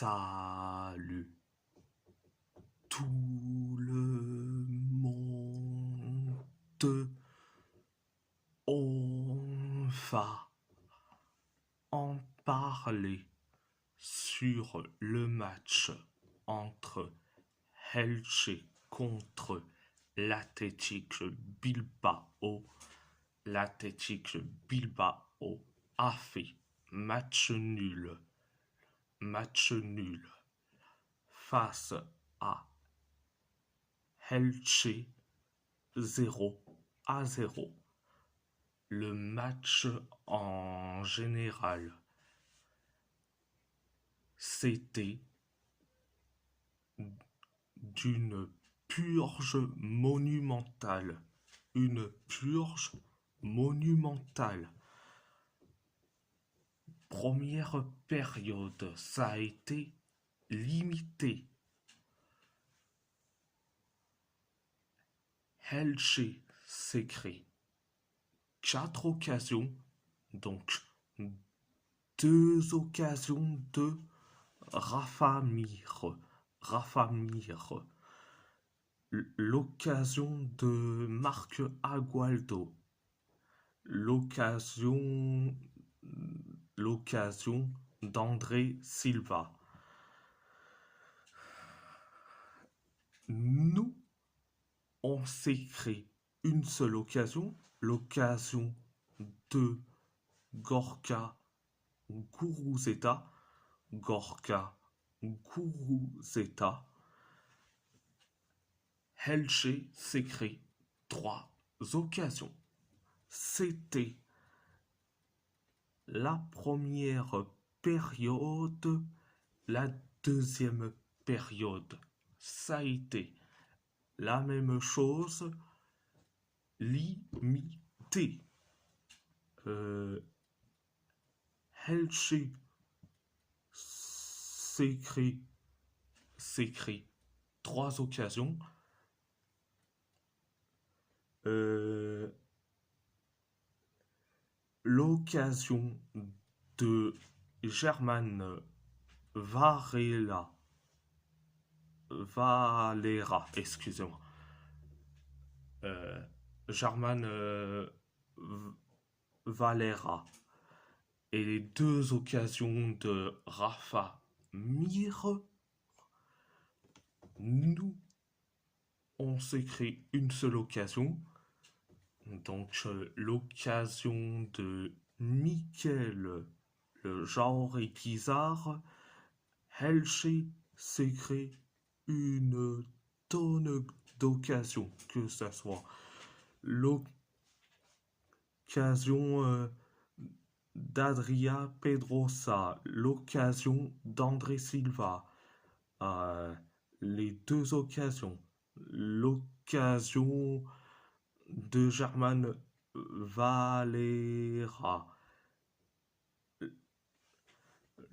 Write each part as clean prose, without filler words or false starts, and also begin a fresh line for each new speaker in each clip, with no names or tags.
Salut tout le monde, on va en parler sur le match entre Elche contre l'Athletic Bilbao. L'Athletic Bilbao a fait match nul face à Elche 0-0. Le match en général, c'était d'une purge monumentale. Une purge monumentale. Première période, ça a été limité. Elche s'est créé 4 occasions, donc 2 occasions de Rafa Mir, l'occasion de Marc Agualdo, l'occasion d'André Silva. Nous, on s'est créé une seule occasion, l'occasion de Gorka Guruzeta. Elche s'est créé 3 occasions. C'était la première période. La deuxième période, ça a été la même chose, limité. Elche s'est créé 3 occasions. L'occasion de Germán Valera, excusez-moi. Germán Valera et les 2 occasions de Rafa Mir, nous, on s'est créé une seule occasion. Donc l'occasion de Mikel Jauré Pizarre. Elche s'est créé une tonne d'occasions, que ce soit l'occasion d'Adria Pedrosa, l'occasion d'André Silva, les 2 occasions, l'occasion de Germán Valera,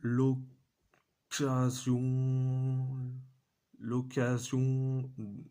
l'occasion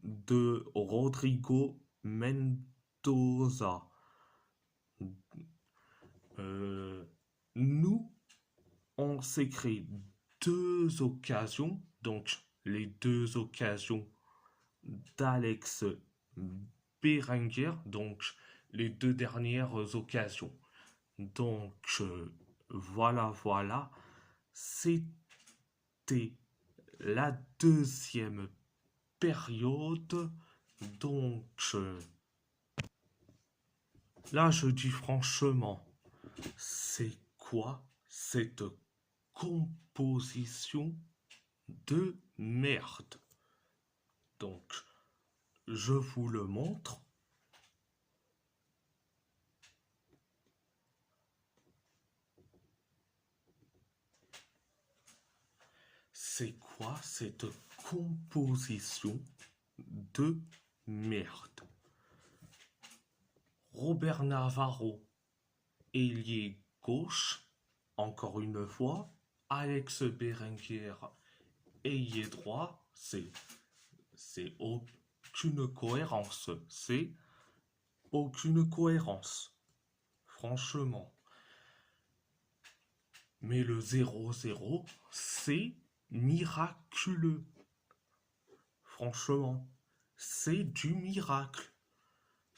de Rodrigo Mendoza. Nous, on s'est créé 2 occasions, donc les 2 occasions d'Alex Berenguer, donc les 2 dernières occasions. Donc voilà, c'était la deuxième période. Donc là, je dis franchement, c'est quoi cette composition de merde? Donc, je vous le montre. C'est quoi cette composition de merde? Robert Navarro, ailier gauche, encore une fois. Alex Berenguer, ailier droit. C'est aucune cohérence. C'est aucune cohérence. Franchement. Mais le 0-0, c'est miraculeux. Franchement, c'est du miracle.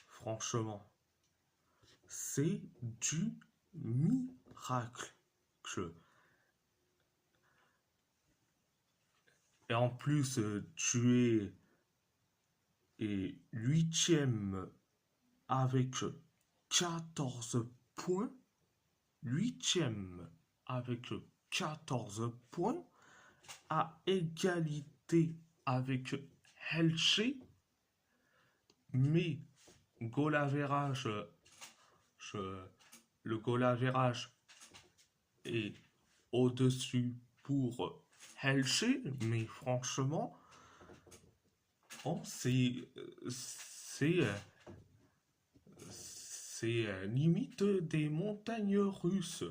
Franchement, c'est du miracle. Et en plus, tu es huitième avec 14 points. Huitième avec 14 points. À égalité avec Helche. Mais goal average, le goal average est au-dessus pour Helche, mais franchement, bon, c'est limite des montagnes russes.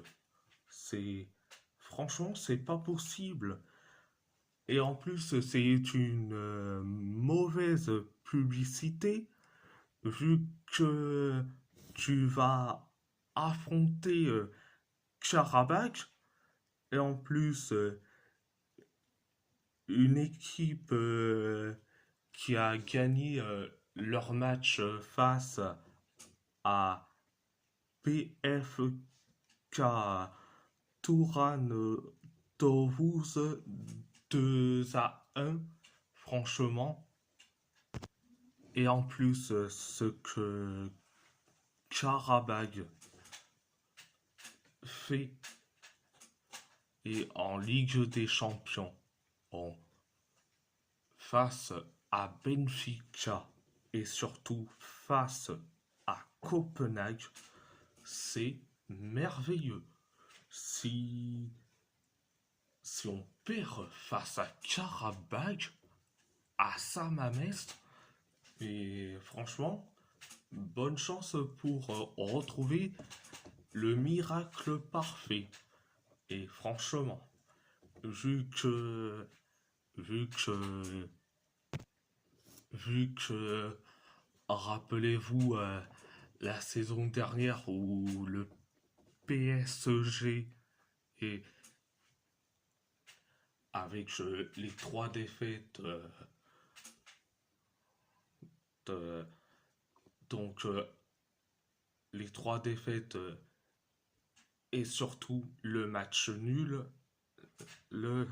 Franchement, c'est pas possible. Et en plus, c'est une mauvaise publicité vu que tu vas affronter Karabakh et en plus une équipe qui a gagné leur match face à PFK Touran Toulouse 2-1, franchement. Et en plus, ce que Karabakh fait et en Ligue des Champions, bon, face à Benfica et surtout face à Copenhague, c'est merveilleux. Si on perd face à Karabakh, à Samamest, et franchement, bonne chance pour retrouver le miracle parfait. Et franchement, vu que vu que vu que rappelez-vous la saison dernière où le PSG et avec les trois défaites de- donc les trois défaites et surtout le match nul le,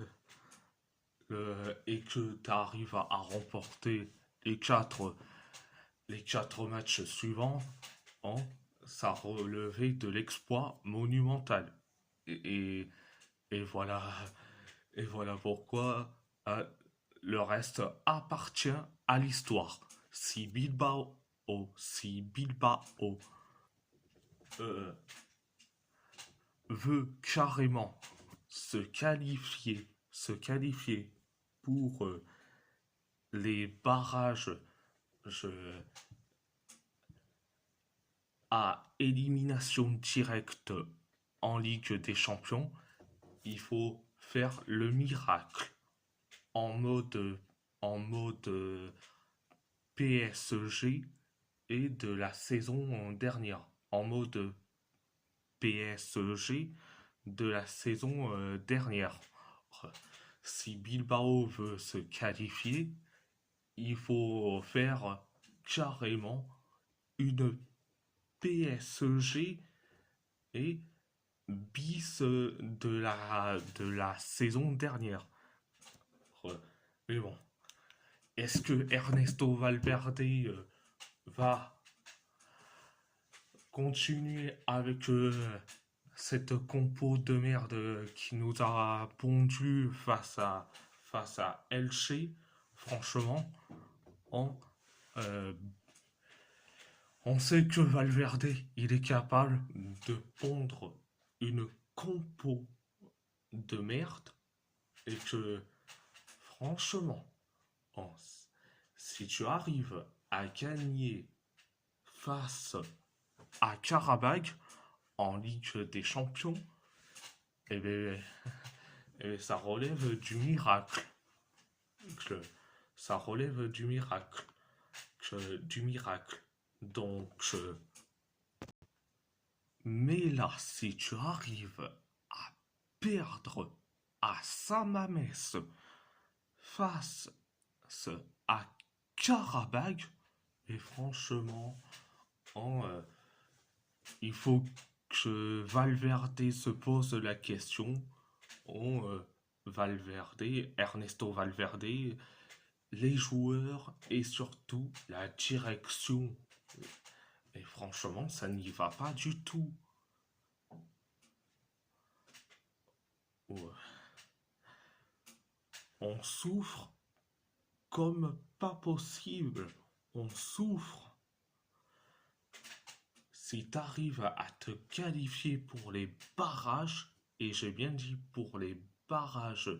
et que tu arrives à remporter les quatre matchs suivants, hein, ça relevait de l'exploit monumental. Et, et, et voilà, et voilà pourquoi le reste appartient à l'histoire. Si Bilbao euh, veut carrément se qualifier pour les barrages je, à élimination directe en Ligue des Champions, il faut faire le miracle en mode, en mode PSG et de la saison dernière. En mode PSG de la saison dernière. Si Bilbao veut se qualifier, il faut faire carrément une PSG et bis de la saison dernière. Mais bon, est-ce que Ernesto Valverde va continuer avec cette compo de merde qui nous a pondu face à Elche? Franchement, on, euh, on sait que Valverde, il est capable de pondre une compo de merde et que, franchement, on- si tu arrives à gagner face à Karabakh en Ligue des Champions, eh bien, ça relève du miracle. Ça relève du miracle. Du miracle. Donc, mais là, si tu arrives à perdre à Samamès face à Karabag. Et franchement, il faut que Valverde se pose la question. Valverde, Ernesto Valverde, les joueurs et surtout la direction. Et franchement, ça n'y va pas du tout. Ouais. On souffre comme pas possible. On souffre. Si tu arrives à te qualifier pour les barrages, et j'ai bien dit pour les barrages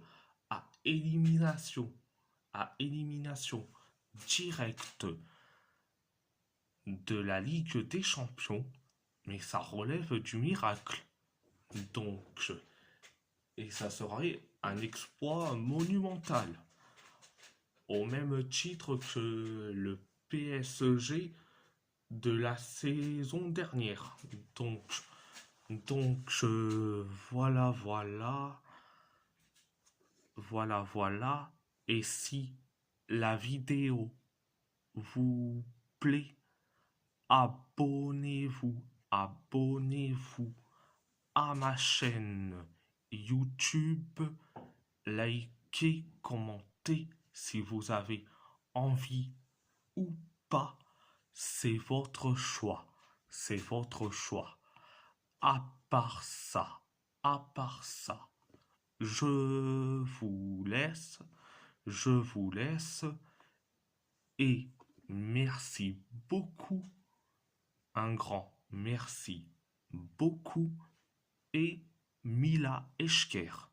à élimination directe de la Ligue des Champions, mais ça relève du miracle. Donc, et ça serait un exploit monumental, au même titre que le PSG de la saison dernière. Donc, voilà. Et si la vidéo vous plaît, abonnez-vous à ma chaîne YouTube, likez, commentez si vous avez envie ou pas, c'est votre choix, c'est votre choix. À part ça, je vous laisse et merci beaucoup, un grand merci beaucoup et Mila Eschker.